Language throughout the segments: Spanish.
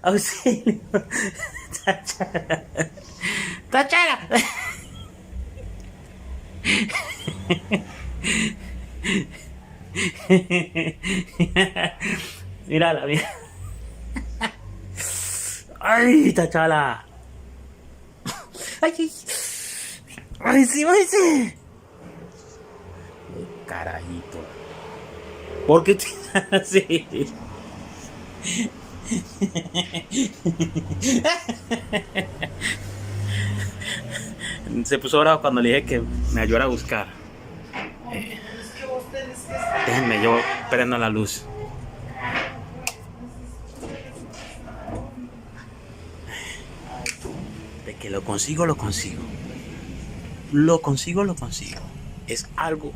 Auxilio. Tachala. Tachala. Mírala, mira. Ay, Tachala. Ay, ay. Ay, sí, ay, sí. Carajito. ¿Por qué te así? Se puso bravo cuando le dije que me ayudara a buscar. Déjenme, yo prendo la luz. De que lo consigo, lo consigo. Lo consigo, lo consigo. Es algo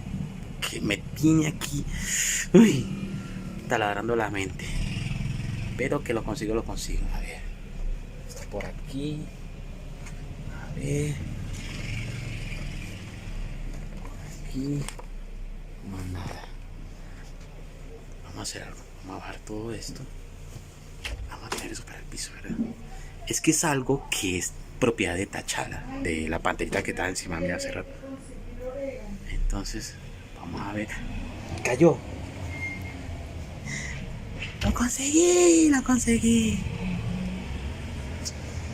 que me tiene aquí, uy, taladrando la mente. Pero que lo consigo, lo consigo. A ver. Está por aquí. A ver. Por aquí. No, nada. Vamos a hacer algo. Vamos a bajar todo esto. Vamos a tener eso para el piso, ¿verdad? Es que es algo que es propiedad de Tachala, de la panterita que está encima mía hace rato. Entonces, vamos a ver. Cayó. Lo conseguí, lo conseguí.